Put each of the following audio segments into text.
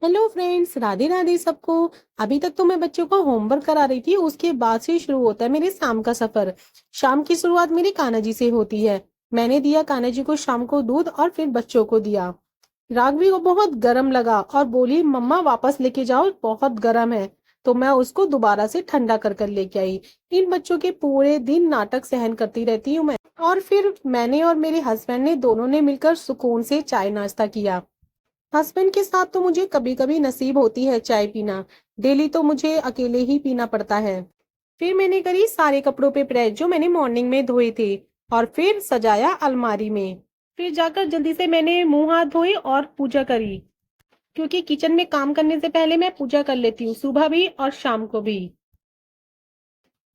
Hello friends, Radhe Radhe सबको। अभी तक तो मैं बच्चों को होमवर्क करा रही थी। उसके बाद से शुरू होता है मेरे शाम का सफर। शाम की शुरुआत मेरी कान्हा जी से होती है। मैंने दिया कान्हा जी को शाम को दूध और फिर बच्चों को दिया। राघवी को बहुत गर्म लगा और बोली, मम्मा वापस लेके जाओ, बहुत गर्म है। तो मैं उसको दोबारा से ठंडा कर कर लेके आई। इन बच्चों के पूरे दिन नाटक सहन करती रहती हूँ मैं। और फिर मैंने और मेरे हस्बैंड ने दोनों ने मिलकर सुकून से चाय नाश्ता किया। हस्बैंड के साथ तो मुझे कभी कभी नसीब होती है चाय पीना। डेली तो मुझे अकेले ही पीना पड़ता है। फिर मैंने करी सारे कपड़ों पे प्रेस जो मैंने मॉर्निंग में धोए थे, और फिर सजाया अलमारी में। फिर जाकर जल्दी से मैंने मुंह हाथ धोए और पूजा करी, क्योंकि किचन में काम करने से पहले मैं पूजा कर लेती हूँ, सुबह भी और शाम को भी।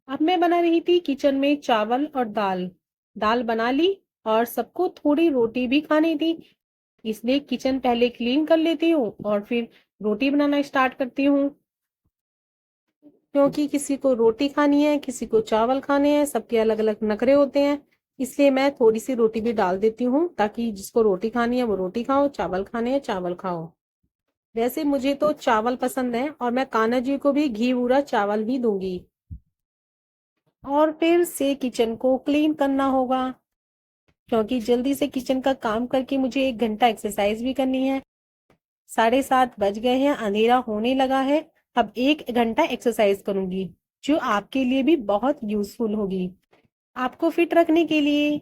अब मैं बना रही थी किचन में चावल और दाल। दाल बना ली और सबको थोड़ी रोटी भी खानी थी, इसलिए किचन पहले क्लीन कर लेती हूँ और फिर रोटी बनाना स्टार्ट करती हूँ। क्योंकि किसी को रोटी खानी है, किसी को चावल खाने हैं, सबके अलग अलग नखरे होते हैं। इसलिए मैं थोड़ी सी रोटी भी डाल देती हूँ, ताकि जिसको रोटी खानी है वो रोटी खाओ, चावल खाने हैं चावल खाओ। वैसे मुझे तो चावल पसंद है और मैं कान्हा जी को भी घी भूरा चावल ही दूंगी। और फिर से किचन को क्लीन करना होगा, क्योंकि जल्दी से किचन का काम करके मुझे 1 घंटा एक्सरसाइज भी करनी है। 7:30 बज गए हैं, अंधेरा होने लगा है। अब 1 घंटा एक्सरसाइज करूंगी, जो आपके लिए भी बहुत यूजफुल होगी, आपको फिट रखने के लिए।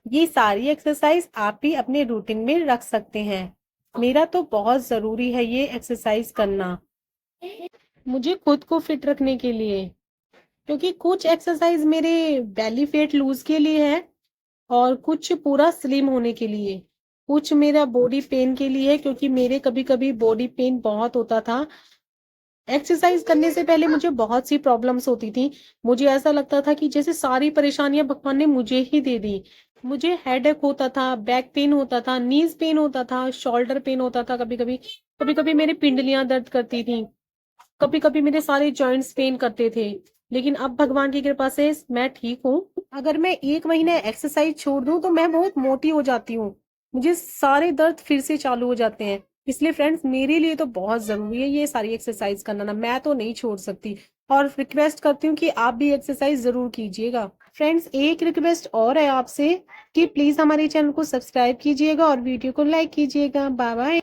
ये सारी एक्सरसाइज आप भी अपने रूटीन में रख सकते हैं। मेरा तो बहुत जरूरी है ये एक्सरसाइज करना, मुझे खुद को फिट रखने के लिए। क्योंकि कुछ एक्सरसाइज मेरे बेली फैट लूज के लिए है, और कुछ पूरा स्लिम होने के लिए, कुछ मेरा बॉडी पेन के लिए है, क्योंकि मेरे कभी कभी बॉडी पेन बहुत होता था। एक्सरसाइज करने से पहले मुझे बहुत सी प्रॉब्लम्स होती थी। मुझे ऐसा लगता था कि जैसे सारी परेशानियां भगवान ने मुझे ही दे दी। मुझे हेडेक होता था, बैक पेन होता था, नीज पेन होता था, शोल्डर पेन होता था, कभी कभी मेरी पिंडलियां दर्द करती थी, कभी कभी मेरे सारे जॉइंट्स पेन करते थे। लेकिन अब भगवान की कृपा से मैं ठीक हूँ। अगर मैं 1 महीने एक्सरसाइज छोड़ दूं तो मैं बहुत मोटी हो जाती हूँ, मुझे सारे दर्द फिर से चालू हो जाते हैं। इसलिए फ्रेंड्स, मेरे लिए तो बहुत जरूरी है ये सारी एक्सरसाइज करना ना, मैं तो नहीं छोड़ सकती। और रिक्वेस्ट करती हूँ कि आप भी एक्सरसाइज जरूर कीजिएगा। फ्रेंड्स, एक रिक्वेस्ट और है आपसे, कि प्लीज हमारे चैनल को सब्सक्राइब कीजिएगा और वीडियो को लाइक कीजिएगा। Bye bye.